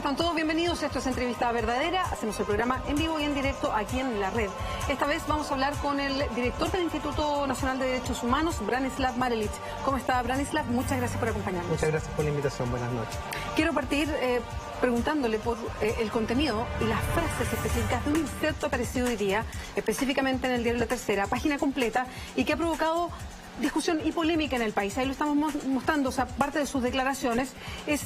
están todos? Bienvenidos. Esto es Entrevista Verdadera. Hacemos el programa en vivo y en directo aquí en la red. Esta vez vamos a hablar con el director del Instituto Nacional de Derechos Humanos, Branislav Marelich. ¿Cómo está, Branislav? Muchas gracias por acompañarnos. Muchas gracias por la invitación. Buenas noches. Quiero partir preguntándole por el contenido y las frases específicas de un inserto aparecido hoy día, específicamente en el diario La Tercera, página completa, y que ha provocado discusión y polémica en el país. Ahí lo estamos mostrando, o sea, parte de sus declaraciones. Es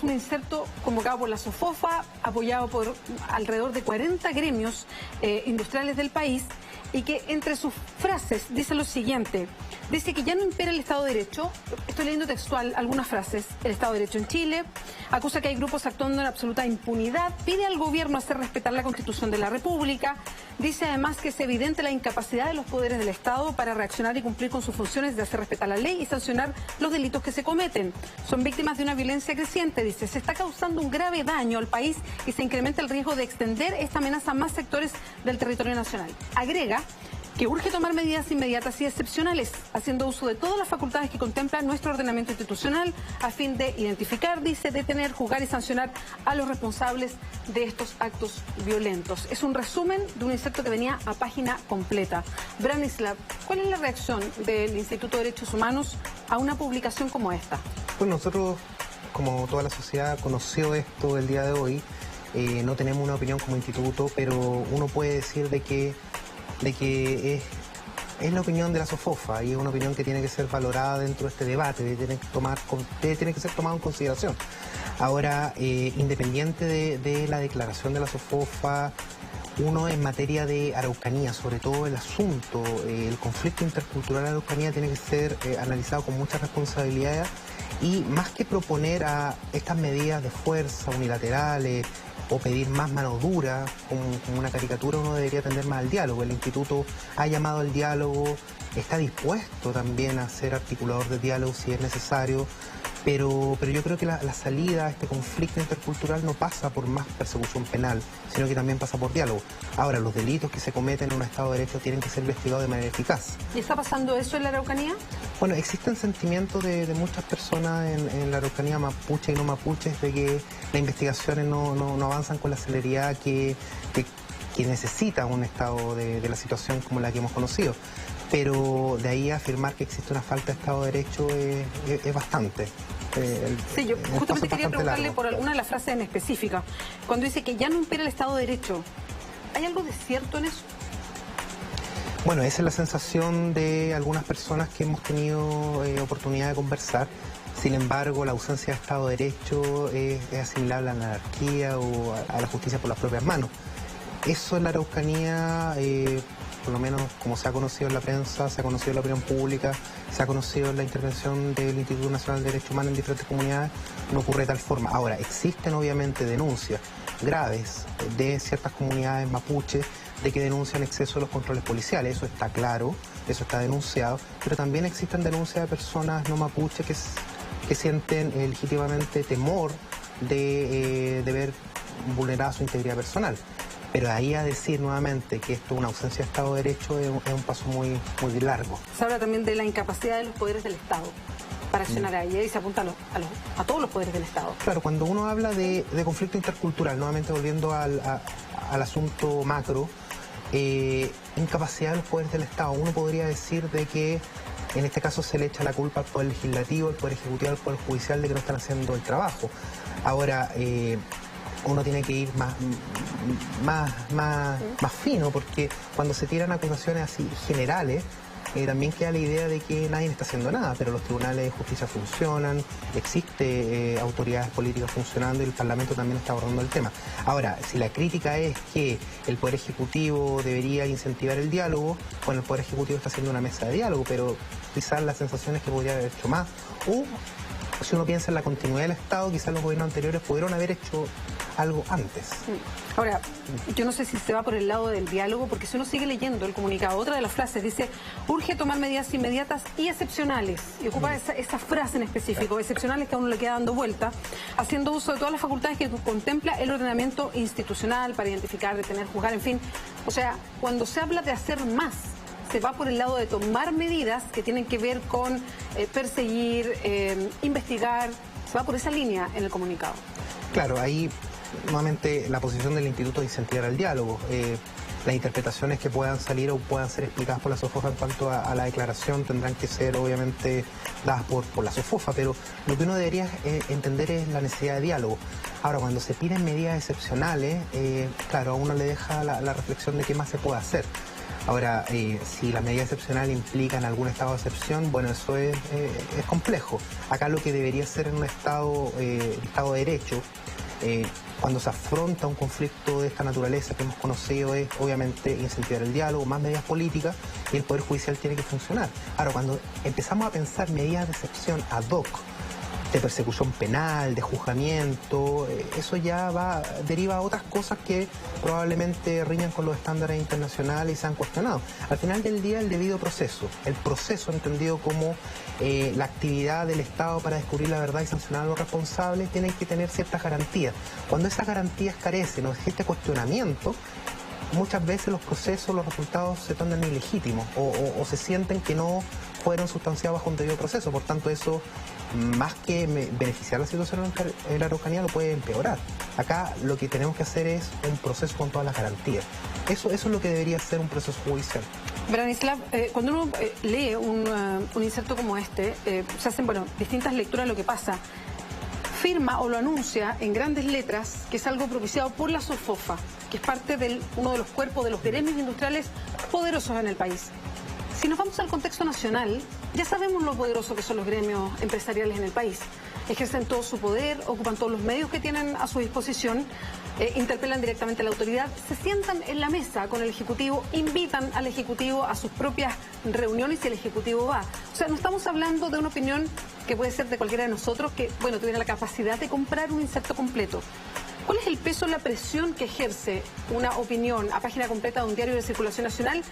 un inserto convocado por la SOFOFA, apoyado por alrededor de 40 gremios industriales del país, y que entre sus frases dice lo siguiente. Dice que ya no impera el Estado de Derecho. Estoy leyendo textual algunas frases. El Estado de Derecho en Chile. Acusa que hay grupos actuando en absoluta impunidad. Pide al gobierno hacer respetar la Constitución de la República. Dice además que es evidente la incapacidad de los poderes del Estado para reaccionar y cumplir con sus funciones de hacer respetar la ley y sancionar los delitos que se cometen. Son víctimas de una violencia creciente. Dice, se está causando un grave daño al país y se incrementa el riesgo de extender esta amenaza a más sectores del territorio nacional. Agrega que urge tomar medidas inmediatas y excepcionales, haciendo uso de todas las facultades que contempla nuestro ordenamiento institucional, a fin de identificar, dice, detener, juzgar y sancionar a los responsables de estos actos violentos. Es un resumen de un inserto que venía a página completa. Branislav, ¿cuál es la reacción del Instituto de Derechos Humanos a una publicación como esta? Pues nosotros, como toda la sociedad, conoció esto el día de hoy. No tenemos una opinión como instituto, pero uno puede decir de que es la opinión de la SOFOFA y es una opinión que tiene que ser valorada dentro de este debate, tiene que ser tomada en consideración. Ahora, independiente de la declaración de la SOFOFA, uno en materia de Araucanía, sobre todo el asunto, el conflicto intercultural de Araucanía tiene que ser analizado con mucha responsabilidad, y más que proponer a estas medidas de fuerza unilaterales o pedir más mano dura, como una caricatura, uno debería tender más al diálogo. El instituto ha llamado al diálogo, está dispuesto también a ser articulador de diálogo si es necesario, pero yo creo que la salida a este conflicto intercultural no pasa por más persecución penal, sino que también pasa por diálogo. Ahora, los delitos que se cometen en un Estado de Derecho tienen que ser investigados de manera eficaz. ¿Y está pasando eso en la Araucanía? Bueno, existen sentimientos de muchas personas en la Araucanía mapuche y no mapuches de que las investigaciones no avanzan con la celeridad que necesita un Estado de la situación como la que hemos conocido. Pero de ahí a afirmar que existe una falta de Estado de Derecho es bastante. Sí, yo justamente quería preguntarle por alguna de las frases en específica. Cuando dice que ya no impera el Estado de Derecho, ¿hay algo de cierto en eso? Bueno, esa es la sensación de algunas personas que hemos tenido oportunidad de conversar. Sin embargo, la ausencia de Estado de Derecho es asimilable a la anarquía o a la justicia por las propias manos. Eso en la Araucanía, por lo menos como se ha conocido en la prensa, se ha conocido en la opinión pública, se ha conocido en la intervención del Instituto Nacional de Derechos Humanos en diferentes comunidades, no ocurre de tal forma. Ahora, existen obviamente denuncias graves de ciertas comunidades mapuches de que denuncian exceso de los controles policiales, eso está claro, eso está denunciado, pero también existen denuncias de personas no mapuches que sienten legítimamente temor de ver vulnerada su integridad personal. Pero de ahí a decir nuevamente que esto es una ausencia de Estado de Derecho es un paso muy largo. Se habla también de la incapacidad de los poderes del Estado para accionar ahí, y se apunta a todos los poderes del Estado. Claro, cuando uno habla de conflicto intercultural, nuevamente volviendo al asunto macro, incapacidad de los poderes del Estado, uno podría decir de que en este caso se le echa la culpa al Poder Legislativo, al Poder Ejecutivo, al Poder Judicial de que no están haciendo el trabajo. Ahora, uno tiene que ir más fino, porque cuando se tiran acusaciones así generales, también queda la idea de que nadie está haciendo nada, pero los tribunales de justicia funcionan, existe autoridades políticas funcionando y el Parlamento también está abordando el tema. Ahora, si la crítica es que el Poder Ejecutivo debería incentivar el diálogo, bueno, el Poder Ejecutivo está haciendo una mesa de diálogo, pero quizás la sensación es que podría haber hecho más, o si uno piensa en la continuidad del Estado, quizás los gobiernos anteriores pudieron haber hecho algo antes. Ahora, yo no sé si se va por el lado del diálogo, porque si uno sigue leyendo el comunicado, otra de las frases dice, urge tomar medidas inmediatas y excepcionales, y ocupa esa frase en específico, excepcionales, que a uno le queda dando vuelta, haciendo uso de todas las facultades que contempla el ordenamiento institucional para identificar, detener, juzgar, en fin. O sea, cuando se habla de hacer más, se va por el lado de tomar medidas que tienen que ver con perseguir, investigar, Se va por esa línea en el comunicado. Claro, ahí nuevamente la posición del instituto es incentivar el diálogo. Las interpretaciones que puedan salir o puedan ser explicadas por la SOFOFA en cuanto a la declaración tendrán que ser obviamente dadas por la SOFOFA, pero lo que uno debería entender es la necesidad de diálogo. Ahora, cuando se piden medidas excepcionales, claro, a uno le deja la reflexión de qué más se puede hacer. Ahora, si las medidas excepcionales implican algún estado de excepción, bueno, eso es complejo. Acá lo que debería ser en un estado de derecho, cuando se afronta un conflicto de esta naturaleza que hemos conocido, es obviamente incentivar el diálogo, más medidas políticas, y el Poder Judicial tiene que funcionar. Ahora, cuando empezamos a pensar medidas de excepción ad hoc, de persecución penal, de juzgamiento, eso ya deriva a otras cosas que probablemente riñan con los estándares internacionales y se han cuestionado. Al final del día, el debido proceso, el proceso entendido como la actividad del Estado para descubrir la verdad y sancionar a los responsables, tienen que tener ciertas garantías. Cuando esas garantías carecen o existe cuestionamiento, muchas veces los procesos, los resultados se tornan ilegítimos o se sienten que no fueron sustanciados bajo un debido proceso. Por tanto, eso, más que beneficiar la situación en la Araucanía, lo puede empeorar. Acá lo que tenemos que hacer es un proceso con todas las garantías. Eso es lo que debería ser un proceso judicial. Branislav, cuando uno lee un inserto como este, se hacen distintas lecturas de lo que pasa. Firma o lo anuncia en grandes letras que es algo propiciado por la SOFOFA, que es parte de uno de los cuerpos de los gremios industriales poderosos en el país. Si nos vamos al contexto nacional, ya sabemos lo poderosos que son los gremios empresariales en el país. Ejercen todo su poder, ocupan todos los medios que tienen a su disposición, interpelan directamente a la autoridad, se sientan en la mesa con el Ejecutivo, invitan al Ejecutivo a sus propias reuniones y el Ejecutivo va. O sea, no estamos hablando de una opinión que puede ser de cualquiera de nosotros que, tuviera la capacidad de comprar un inserto completo. ¿Cuál es el peso, la presión que ejerce una opinión a página completa de un diario de circulación nacional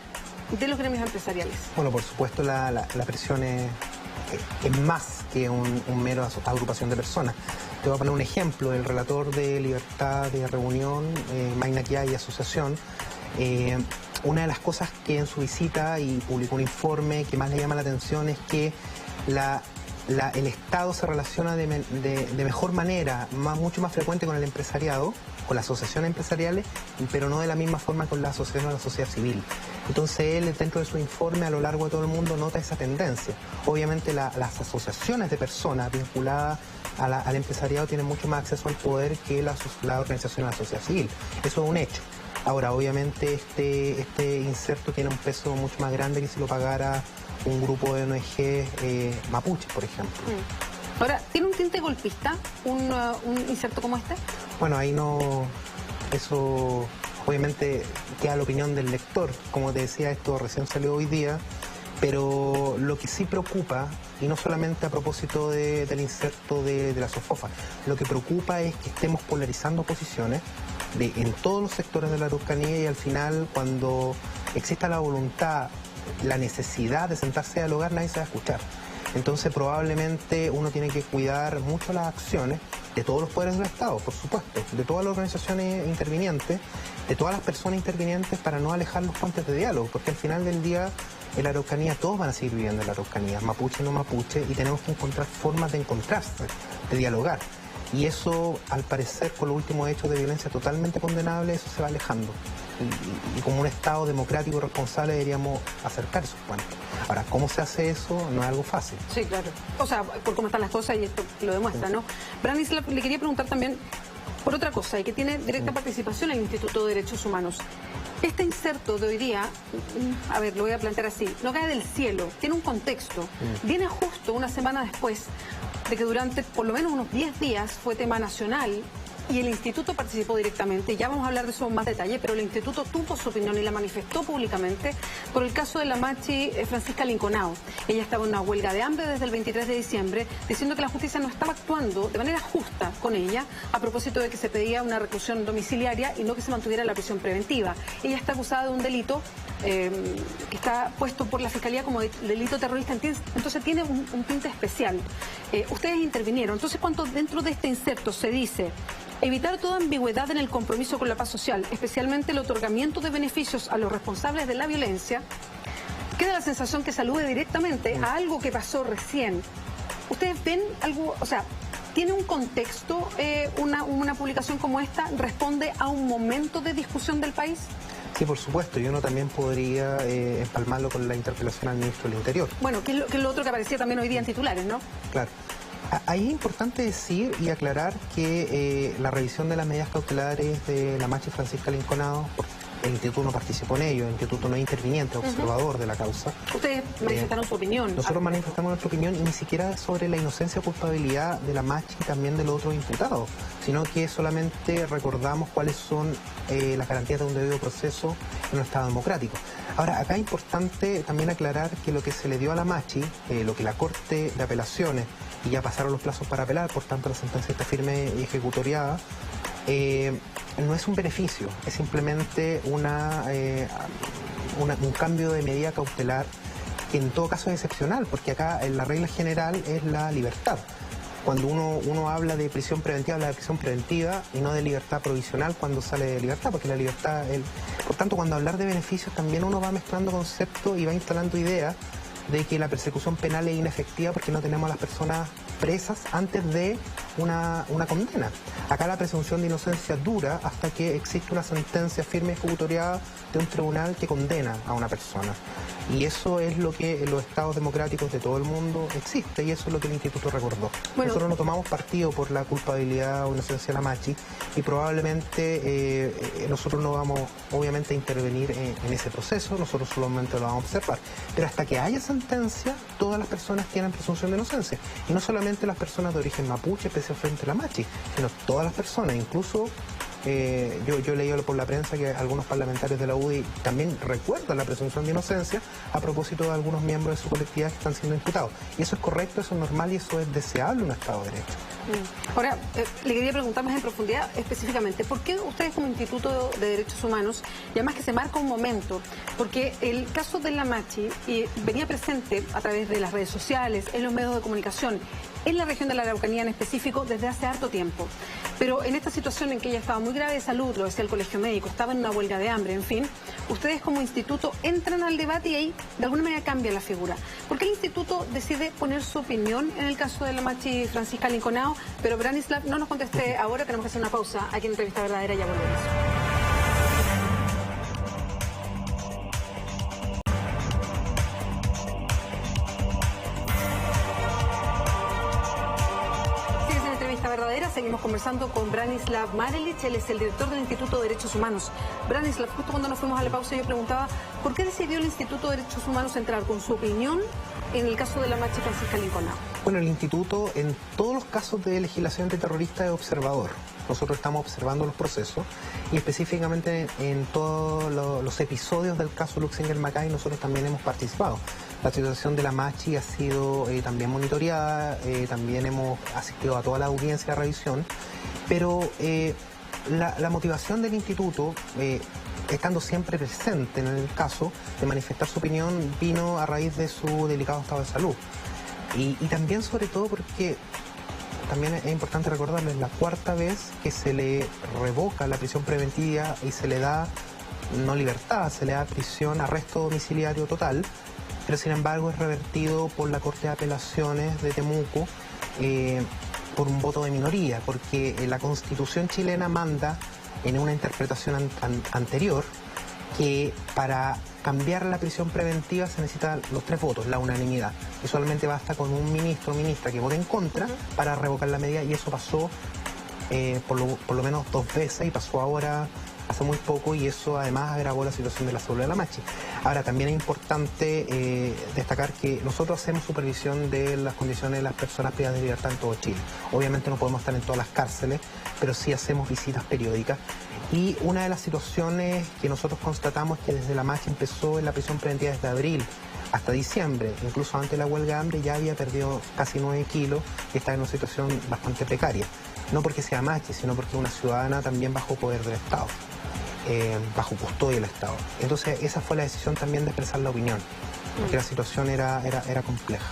de los gremios empresariales? Bueno, por supuesto la presión es más que un mero agrupación de personas. Te voy a poner un ejemplo. El relator de Libertad de Reunión, Mayna Kiai y Asociación, una de las cosas que en su visita y publicó un informe que más le llama la atención es que el Estado se relaciona de mejor manera, mucho más frecuente con el empresariado, con las asociaciones empresariales, pero no de la misma forma con la asociación de la sociedad civil. Entonces él, dentro de su informe, a lo largo de todo el mundo, nota esa tendencia. Obviamente las asociaciones de personas vinculadas al empresariado tienen mucho más acceso al poder que la organización de la sociedad civil. Eso es un hecho. Ahora, obviamente, este inserto tiene un peso mucho más grande que si lo pagara un grupo de ONG mapuche, por ejemplo. Ahora, ¿tiene un tinte golpista un inserto como este? Bueno, ahí no... Eso obviamente queda a la opinión del lector. Como te decía, esto recién salió hoy día, pero lo que sí preocupa, y no solamente a propósito del inserto de la SOFOFA, lo que preocupa es que estemos polarizando posiciones en todos los sectores de la Araucanía, y al final, cuando exista la voluntad, la necesidad de sentarse a dialogar, nadie se va a escuchar. Entonces probablemente uno tiene que cuidar mucho las acciones de todos los poderes del Estado, por supuesto, de todas las organizaciones intervinientes, de todas las personas intervinientes, para no alejar los puentes de diálogo, porque al final del día en la Araucanía todos van a seguir viviendo en la Araucanía, mapuche no mapuche, y tenemos que encontrar formas de encontrarse, de dialogar. Y eso, al parecer, con los últimos hechos de violencia totalmente condenables, eso se va alejando. Y como un Estado democrático y responsable deberíamos acercar esos puentes. Ahora, ¿cómo se hace eso? No es algo fácil. Sí, claro. O sea, por cómo están las cosas, y esto lo demuestra, ¿no? Branislav, le quería preguntar también por otra cosa, y que tiene directa participación en el Instituto de Derechos Humanos. Este inserto de hoy día, a ver, lo voy a plantear así, no cae del cielo, tiene un contexto. Viene justo una semana después de que durante por lo menos unos 10 días fue tema nacional y el Instituto participó directamente. Ya vamos a hablar de eso en más detalle, pero el Instituto tuvo su opinión y la manifestó públicamente por el caso de la machi Francisca Linconao. Ella estaba en una huelga de hambre desde el 23 de diciembre, diciendo que la justicia no estaba actuando de manera justa con ella, a propósito de que se pedía una reclusión domiciliaria y no que se mantuviera la prisión preventiva. Ella está acusada de un delito que está puesto por la Fiscalía como delito terrorista, entonces tiene un tinte especial. Ustedes intervinieron. Entonces, cuando dentro de este inserto se dice evitar toda ambigüedad en el compromiso con la paz social, especialmente el otorgamiento de beneficios a los responsables de la violencia, queda la sensación que se alude directamente a algo que pasó recién. ¿Ustedes ven algo, o sea, ¿Tiene un contexto una publicación como esta? ¿Responde a un momento de discusión del país? Sí, por supuesto, y uno también podría empalmarlo con la interpelación al ministro del Interior. Bueno, que es lo otro que aparecía también hoy día en titulares, ¿no? Claro. Ahí es importante decir y aclarar que la revisión de las medidas cautelares de la Machi Francisca Linconado, el instituto no participó en ello, el instituto no es interviniente, observador de la causa. Ustedes manifestaron su opinión. Nosotros manifestamos nuestra opinión y ni siquiera sobre la inocencia o culpabilidad de la Machi y también de los otros imputados, sino que solamente recordamos cuáles son las garantías de un debido proceso en un Estado democrático. Ahora, acá es importante también aclarar que lo que se le dio a la Machi, lo que la Corte de Apelaciones, y ya pasaron los plazos para apelar, por tanto la sentencia está firme y ejecutoriada, no es un beneficio, es simplemente un cambio de medida cautelar que en todo caso es excepcional, porque acá la regla general es la libertad. Cuando uno habla de prisión preventiva, habla de prisión preventiva y no de libertad provisional cuando sale de libertad, porque la libertad... Por tanto, cuando hablar de beneficios también uno va mezclando conceptos y va instalando ideas de que la persecución penal es inefectiva porque no tenemos a las personas presas antes de una condena. Acá la presunción de inocencia dura hasta que existe una sentencia firme y ejecutoriada de un tribunal que condena a una persona. Y eso es lo que en los estados democráticos de todo el mundo existe y eso es lo que el instituto recordó. Bueno, nosotros no tomamos partido por la culpabilidad o inocencia de la Machi y probablemente nosotros no vamos obviamente a intervenir en ese proceso, nosotros solamente lo vamos a observar. Pero hasta que haya sentencia, todas las personas tienen presunción de inocencia. Y no solamente las personas de origen mapuche, especialmente la Machi, sino todas las personas, incluso... yo he leído por la prensa que algunos parlamentarios de la UDI también recuerdan la presunción de inocencia a propósito de algunos miembros de su colectividad que están siendo imputados. Y eso es correcto, eso es normal y eso es deseable en un Estado de Derecho. Ahora, le quería preguntar más en profundidad específicamente, ¿por qué ustedes como Instituto de Derechos Humanos, y además que se marca un momento, porque el caso de la Machi venía presente a través de las redes sociales, en los medios de comunicación, en la región de la Araucanía en específico desde hace harto tiempo, pero en esta situación en que ella estaba muy grave de salud, lo decía el Colegio Médico, estaba en una huelga de hambre, en fin, ustedes como instituto entran al debate y ahí de alguna manera cambia la figura. ¿Por qué el instituto decide poner su opinión en el caso de la Machi Francisca Linconado? Pero Branislav, no nos conteste ahora, tenemos que hacer una pausa aquí en Entrevista Verdadera, ya volvemos. Verdadera, seguimos conversando con Branislav Marelich, él es el director del Instituto de Derechos Humanos. Branislav, justo cuando nos fuimos a la pausa yo preguntaba, ¿por qué decidió el Instituto de Derechos Humanos entrar con su opinión en el caso de la Machi Francisca Linconado? Bueno, el Instituto en todos los casos de legislación antiterrorista es observador. Nosotros estamos observando los procesos y específicamente en todos los episodios del caso Luxinger-Macay nosotros también hemos participado. La situación de la Machi ha sido también monitoreada, también hemos asistido a toda la audiencia de revisión, pero la motivación del instituto, estando siempre presente en el caso de manifestar su opinión, vino a raíz de su delicado estado de salud. Y también sobre todo porque también es importante recordarles la cuarta vez que se le revoca la prisión preventiva y se le da no libertad, se le da prisión, arresto domiciliario total, pero sin embargo es revertido por la Corte de Apelaciones de Temuco por un voto de minoría, porque la Constitución chilena manda en una interpretación anterior que para cambiar la prisión preventiva se necesitan los 3 votos, la unanimidad. Y solamente basta con un ministro o ministra que vote en contra para revocar la medida y eso pasó por lo menos 2 veces y pasó ahora hace muy poco y eso además agravó la situación de la salud de la Machi. Ahora también es importante destacar que nosotros hacemos supervisión de las condiciones de las personas privadas de libertad en todo Chile. Obviamente no podemos estar en todas las cárceles, pero sí hacemos visitas periódicas. Y una de las situaciones que nosotros constatamos es que desde la Machi empezó en la prisión preventiva desde abril hasta diciembre, incluso antes de la huelga de hambre, ya había perdido casi 9 kilos y está en una situación bastante precaria. No porque sea Machi, sino porque es una ciudadana también bajo poder del Estado, bajo custodia del Estado. Entonces esa fue la decisión también de expresar la opinión, porque la situación era compleja.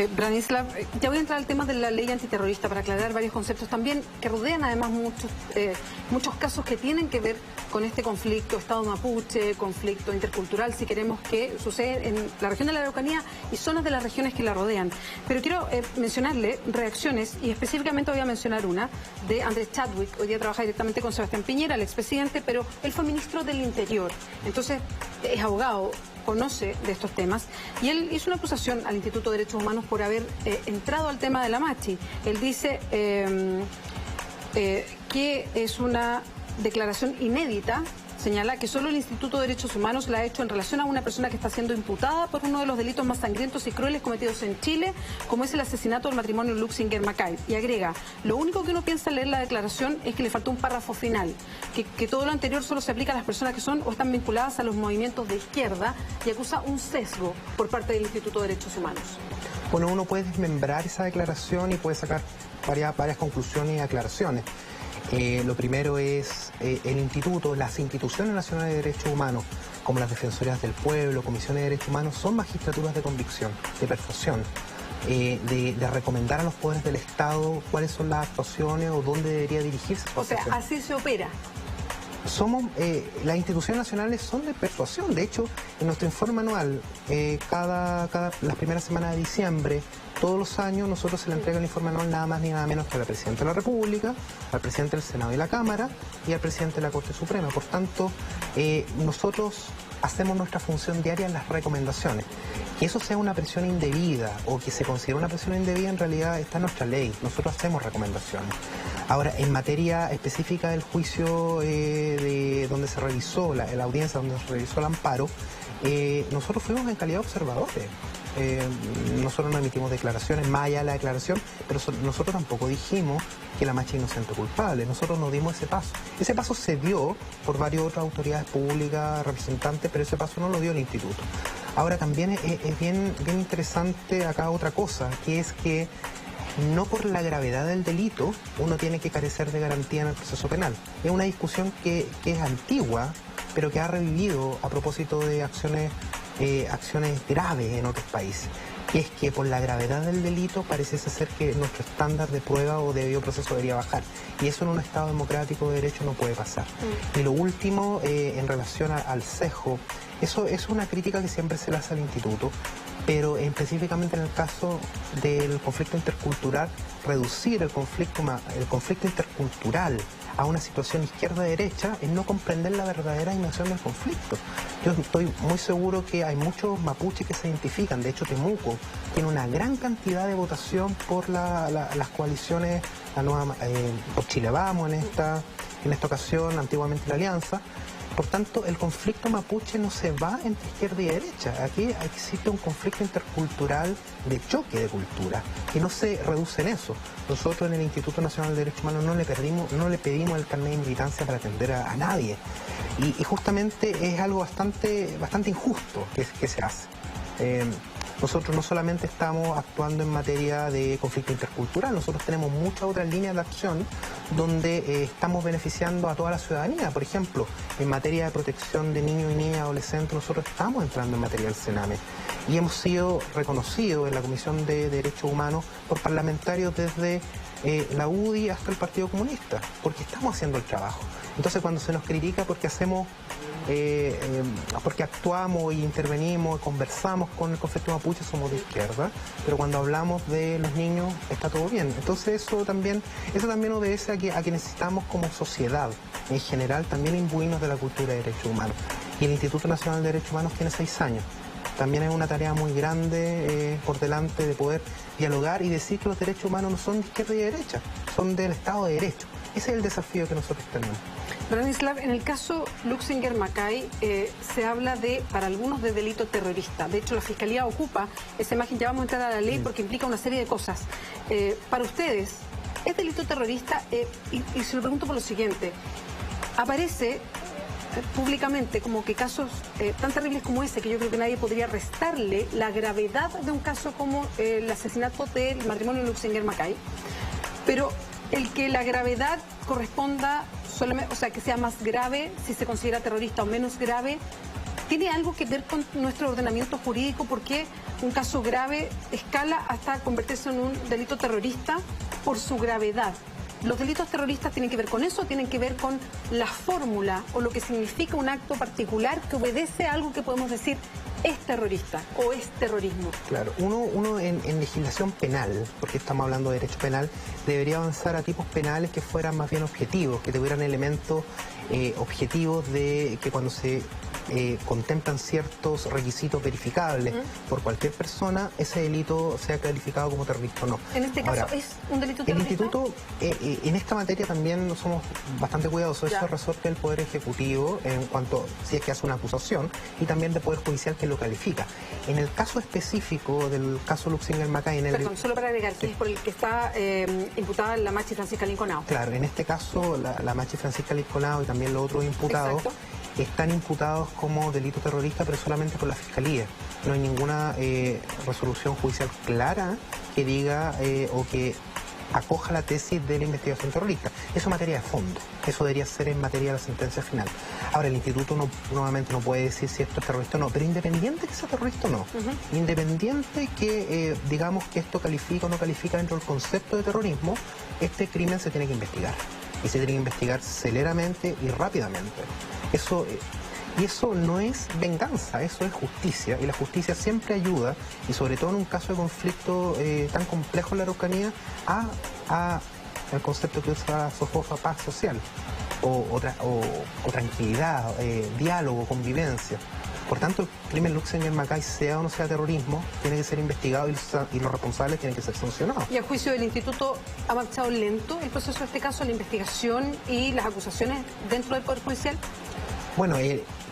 Branislav, ya voy a entrar al tema de la ley antiterrorista para aclarar varios conceptos también que rodean además muchos casos que tienen que ver con este conflicto Estado mapuche, conflicto intercultural, si queremos, que sucede en la región de la Araucanía y zonas de las regiones que la rodean. Pero quiero mencionarle reacciones, y específicamente voy a mencionar una de Andrés Chadwick. Hoy día trabaja directamente con Sebastián Piñera, el expresidente, pero él fue ministro del Interior, entonces es abogado, conoce de estos temas, y él hizo una acusación al Instituto de Derechos Humanos por haber entrado al tema de la Machi. Él dice que es una declaración inédita. Señala que solo el Instituto de Derechos Humanos la ha hecho en relación a una persona que está siendo imputada por uno de los delitos más sangrientos y crueles cometidos en Chile, como es el asesinato del matrimonio Luxinger-Mackay. Y agrega, lo único que uno piensa al leer la declaración es que le faltó un párrafo final, que todo lo anterior solo se aplica a las personas que son o están vinculadas a los movimientos de izquierda, y acusa un sesgo por parte del Instituto de Derechos Humanos. Bueno, uno puede desmembrar esa declaración y puede sacar varias conclusiones y aclaraciones. Lo primero es el instituto, las instituciones nacionales de derechos humanos, como las Defensorías del Pueblo, Comisiones de Derechos Humanos, son magistraturas de convicción, de persuasión, de recomendar a los poderes del Estado cuáles son las actuaciones o dónde debería dirigirse su actuación. O sea, así se opera. Las instituciones nacionales son de persuasión. De hecho, en nuestro informe anual, las primeras semanas de diciembre, todos los años, nosotros se le entrega el informe anual nada más ni nada menos que a la Presidenta de la República, al Presidente del Senado y la Cámara y al Presidente de la Corte Suprema. Por tanto, nosotros hacemos nuestra función diaria en las recomendaciones. Que eso sea una presión indebida o que se considere una presión indebida, en realidad está en nuestra ley. Nosotros hacemos recomendaciones. Ahora, en materia específica del juicio de donde se revisó, la audiencia donde se revisó el amparo, nosotros fuimos en calidad de observadores. Nosotros no emitimos declaraciones más allá de la declaración, pero nosotros tampoco dijimos que la Machi es inocente o culpable. Nosotros no dimos ese paso. Ese paso se dio por varias otras autoridades públicas, representantes, pero ese paso no lo dio el instituto. Ahora, también es bien interesante acá otra cosa, que es que no por la gravedad del delito uno tiene que carecer de garantía en el proceso penal. Es una discusión que es antigua, pero que ha revivido a propósito de acciones graves en otros países, que es que por la gravedad del delito parece ser que nuestro estándar de prueba o de debido proceso debería bajar, y eso en un Estado democrático de derecho no puede pasar. Y lo último, en relación al sesgo, eso es una crítica que siempre se le hace al instituto, pero específicamente en el caso del conflicto intercultural, reducir el conflicto intercultural a una situación izquierda-derecha es no comprender la verdadera dimensión del conflicto. Yo estoy muy seguro que hay muchos mapuches que se identifican. De hecho, Temuco tiene una gran cantidad de votación por las coaliciones, por Chile Vamos en esta ocasión, antiguamente la Alianza. Por tanto, el conflicto mapuche no se va entre izquierda y derecha. Aquí existe un conflicto intercultural de choque de cultura, que no se reduce en eso. Nosotros en el Instituto Nacional de Derechos Humanos no le pedimos el carnet de militancia para atender a nadie. Y justamente es algo bastante injusto que se hace. Nosotros no solamente estamos actuando en materia de conflicto intercultural, nosotros tenemos muchas otras líneas de acción donde estamos beneficiando a toda la ciudadanía. Por ejemplo, en materia de protección de niños y niñas adolescentes, nosotros estamos entrando en materia del Sename y hemos sido reconocidos en la Comisión de Derechos Humanos por parlamentarios desde la UDI hasta el Partido Comunista, porque estamos haciendo el trabajo. Entonces, cuando se nos critica porque porque actuamos y intervenimos, conversamos con el conflicto mapuche, somos de izquierda, pero cuando hablamos de los niños está todo bien. Entonces eso también obedece a que necesitamos como sociedad en general también imbuirnos de la cultura de derechos humanos. Y el Instituto Nacional de Derechos Humanos tiene 6 años. También es una tarea muy grande por delante de poder dialogar y decir que los derechos humanos no son de izquierda y de derecha, son del Estado de Derecho. Ese es el desafío que nosotros tenemos. Branislav, en el caso Luxinger-Mackay se habla para algunos de delito terrorista. De hecho, la Fiscalía ocupa esa imagen. Ya vamos a entrar a la ley porque implica una serie de cosas. Para ustedes, ¿es delito terrorista? Y se lo pregunto por lo siguiente. Aparece públicamente como que casos tan terribles como ese, que yo creo que nadie podría restarle la gravedad de un caso como el asesinato del matrimonio Luxinger-Mackay, pero el que la gravedad corresponda solamente, o sea, que sea más grave si se considera terrorista o menos grave ¿Tiene algo que ver con nuestro ordenamiento jurídico? ¿Por qué un caso grave escala hasta convertirse en un delito terrorista por su gravedad? ¿Los delitos terroristas tienen que ver con eso? ¿Tienen que ver con la fórmula o lo que significa un acto particular que obedece a algo que podemos decir es terrorista o es terrorismo? Claro, uno en legislación penal, porque estamos hablando de derecho penal, debería avanzar a tipos penales que fueran más bien objetivos, que tuvieran elementos objetivos de que cuando se contemplan ciertos requisitos verificables por cualquier persona, ese delito sea calificado como terrorista o no. En este caso, ahora, ¿es un delito terrorista? El instituto, en esta materia también somos bastante cuidadosos. Eso resorte el Poder Ejecutivo en cuanto si es que hace una acusación y también del Poder Judicial que lo califica. En el caso específico del caso Luxinger Macay... Perdón, solo para agregar, que es por el que está imputada la Machi Francisca Linconao. Claro, en este caso la Machi Francisca Linconao y también los otros imputados... Exacto. Están imputados como delito terrorista, pero solamente por la Fiscalía. No hay ninguna resolución judicial clara que diga o que acoja la tesis de la investigación terrorista. Eso es materia de fondo. Eso debería ser en materia de la sentencia final. Ahora, el instituto nuevamente no puede decir si esto es terrorista o no, pero independiente que sea terrorista o no, independiente que digamos que esto califica o no califica dentro del concepto de terrorismo, este crimen se tiene que investigar. Y se tiene que investigar celeramente y rápidamente. Y eso no es venganza, eso es justicia. Y la justicia siempre ayuda, y sobre todo en un caso de conflicto tan complejo en la Araucanía, al concepto que usa Sofofa, paz social, o tranquilidad, diálogo, convivencia. Por tanto, el crimen Luxinger Macay, sea o no sea terrorismo, tiene que ser investigado y los responsables tienen que ser sancionados. ¿Y a juicio del instituto ha marchado lento el proceso de este caso, la investigación y las acusaciones dentro del Poder Judicial? Bueno,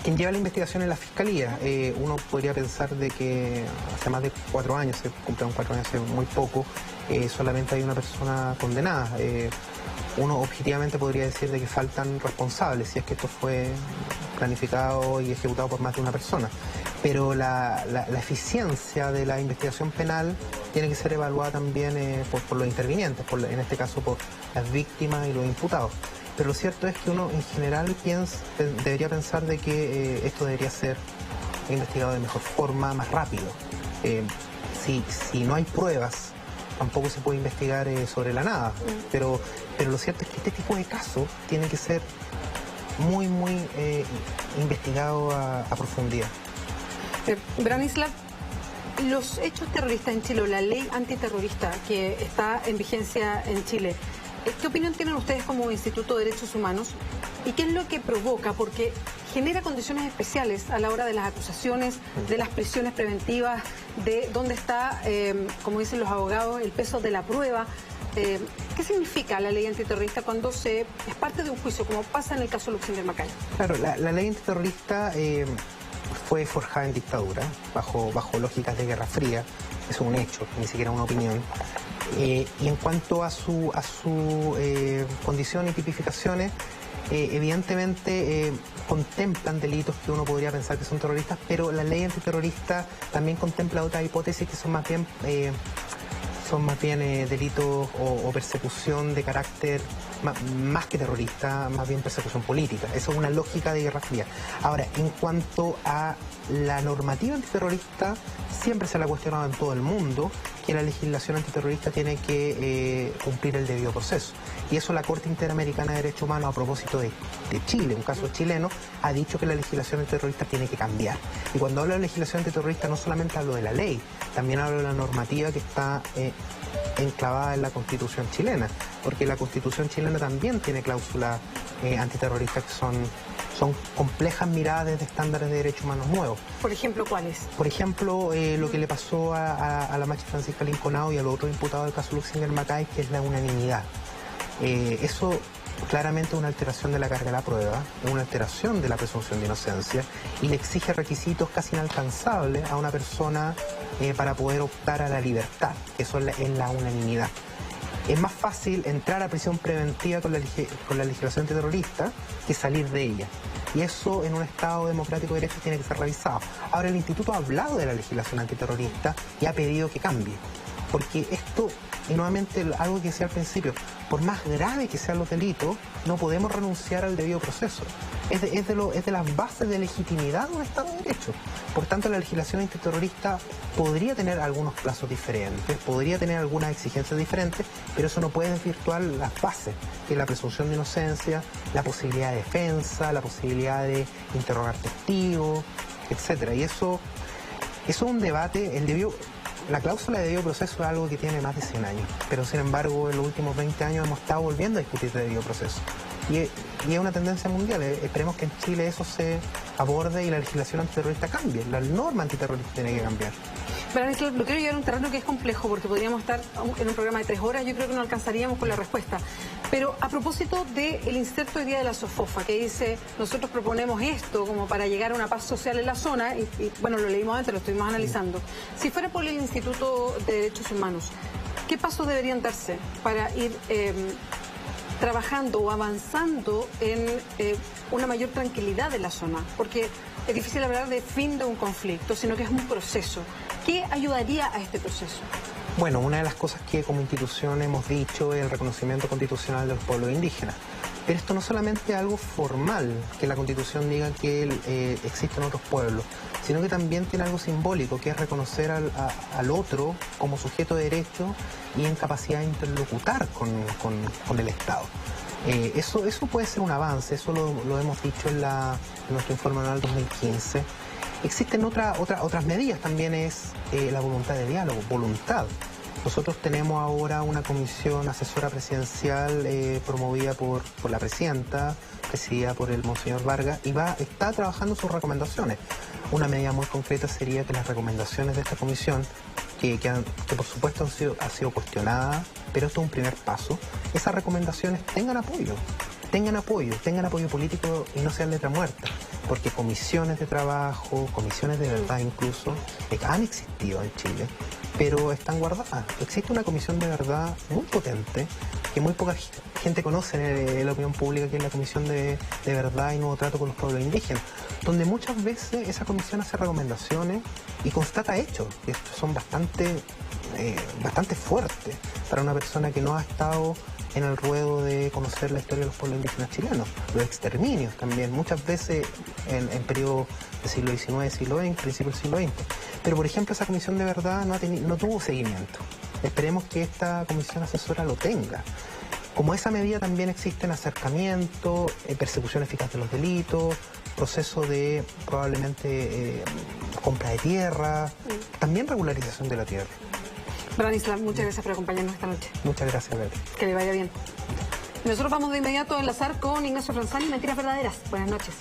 quien lleva la investigación es la Fiscalía. Uno podría pensar de que hace más de 4 años, se cumplieron 4 años hace muy poco, solamente hay una persona condenada. Uno objetivamente podría decir de que faltan responsables, si es que esto fue planificado y ejecutado por más de una persona. Pero la eficiencia de la investigación penal tiene que ser evaluada también por los intervinientes, en este caso por las víctimas y los imputados. Pero lo cierto es que uno en general debería pensar de que esto debería ser investigado de mejor forma, más rápido. Si no hay pruebas, tampoco se puede investigar sobre la nada. Pero lo cierto es que este tipo de casos tiene que ser muy investigado a profundidad. Branislav, los hechos terroristas en Chile, o la ley antiterrorista que está en vigencia en Chile, ¿qué opinión tienen ustedes como Instituto de Derechos Humanos? ¿Y qué es lo que provoca? Porque genera condiciones especiales a la hora de las acusaciones, de las prisiones preventivas, de dónde está, como dicen los abogados, el peso de la prueba. ¿Qué significa la ley antiterrorista cuando es parte de un juicio, como pasa en el caso Luxinger Macay? Claro, la ley antiterrorista fue forjada en dictadura, bajo lógicas de Guerra Fría. Es un hecho, ni siquiera una opinión. Y en cuanto a su condición y tipificaciones, evidentemente contemplan delitos que uno podría pensar que son terroristas, pero la ley antiterrorista también contempla otras hipótesis que son más bien delitos o persecución de carácter más que terrorista, más bien persecución política. Eso es una lógica de Guerra Fría. Ahora, en cuanto a la normativa antiterrorista, siempre se la ha cuestionado en todo el mundo que la legislación antiterrorista tiene que cumplir el debido proceso. Y eso la Corte Interamericana de Derechos Humanos, a propósito de Chile, un caso chileno, ha dicho que la legislación antiterrorista tiene que cambiar. Y cuando hablo de legislación antiterrorista no solamente hablo de la ley, también hablo de la normativa que está enclavada en la Constitución chilena, porque la Constitución chilena también tiene cláusulas antiterroristas que son complejas miradas desde estándares de derechos humanos nuevos. Por ejemplo, ¿cuáles? Por ejemplo, lo que le pasó a la Machi Francisca Linconao y a los otros imputados del caso Luxinger Macay, que es la unanimidad. Eso claramente es una alteración de la carga de la prueba, es una alteración de la presunción de inocencia y le exige requisitos casi inalcanzables a una persona para poder optar a la libertad. Eso es la unanimidad. Es más fácil entrar a prisión preventiva con la legislación antiterrorista que salir de ella. Y eso en un Estado democrático de derecho tiene que ser revisado. Ahora el Instituto ha hablado de la legislación antiterrorista y ha pedido que cambie. porque esto, y nuevamente algo que decía al principio, por más grave que sean los delitos, no podemos renunciar al debido proceso. Es de las bases de legitimidad de un Estado de Derecho. Por tanto, la legislación antiterrorista podría tener algunos plazos diferentes, podría tener algunas exigencias diferentes, pero eso no puede desvirtuar las bases, que es la presunción de inocencia, la posibilidad de defensa, la posibilidad de interrogar testigos, etcétera. Y eso es un debate. La cláusula de debido proceso es algo que tiene más de 100 años, pero sin embargo en los últimos 20 años hemos estado volviendo a discutir de debido proceso. Y es una tendencia mundial. Esperemos que en Chile eso se aborde y la legislación antiterrorista cambie. La norma antiterrorista tiene que cambiar. Pero lo quiero llevar a un terreno que es complejo, porque podríamos estar en un programa de 3 horas, yo creo que no alcanzaríamos con la respuesta. Pero a propósito del inserto hoy día de la SOFOFA, que dice, nosotros proponemos esto como para llegar a una paz social en la zona, y bueno, lo leímos antes, lo estuvimos analizando. Si fuera por el Instituto de Derechos Humanos, ¿qué pasos deberían darse para ir trabajando o avanzando en una mayor tranquilidad de la zona? Porque es difícil hablar de fin de un conflicto, sino que es un proceso. ¿Qué ayudaría a este proceso? Bueno, una de las cosas que como institución hemos dicho es el reconocimiento constitucional de los pueblos indígenas. Pero esto no solamente es algo formal, que la Constitución diga que existen otros pueblos, sino que también tiene algo simbólico, que es reconocer al otro como sujeto de derecho y en capacidad de interlocutar con el Estado. Eso puede ser un avance, eso lo hemos dicho en nuestro informe anual 2015. Existen otras medidas, también es la voluntad de diálogo, voluntad. Nosotros tenemos ahora una comisión asesora presidencial promovida por la presidenta, presidida por el monseñor Vargas, y está trabajando sus recomendaciones. Una medida muy concreta sería que las recomendaciones de esta comisión, que por supuesto han sido cuestionadas, pero esto es un primer paso, esas recomendaciones tengan apoyo político y no sean letra muerta, porque comisiones de trabajo, comisiones de verdad incluso, han existido en Chile, pero están guardadas. Existe una comisión de verdad muy potente, que muy poca gente conoce en la opinión pública, que es la Comisión de Verdad y Nuevo Trato con los Pueblos Indígenas, donde muchas veces esa comisión hace recomendaciones y constata hechos, que son bastante fuertes para una persona que no ha estado en el ruedo de conocer la historia de los pueblos indígenas chilenos, los exterminios también, muchas veces en periodos del siglo XIX, siglo XX, principio del siglo XX. Pero, por ejemplo, esa comisión de verdad no tuvo seguimiento. Esperemos que esta comisión asesora lo tenga. Como esa medida también existen acercamientos, persecución eficaz de los delitos, proceso de probablemente compra de tierra, también regularización de la tierra. Branislav, muchas gracias por acompañarnos esta noche. Muchas gracias, Betty. Que le vaya bien. Nosotros vamos de inmediato a enlazar con Ignacio Franzani, Mentiras Verdaderas. Buenas noches.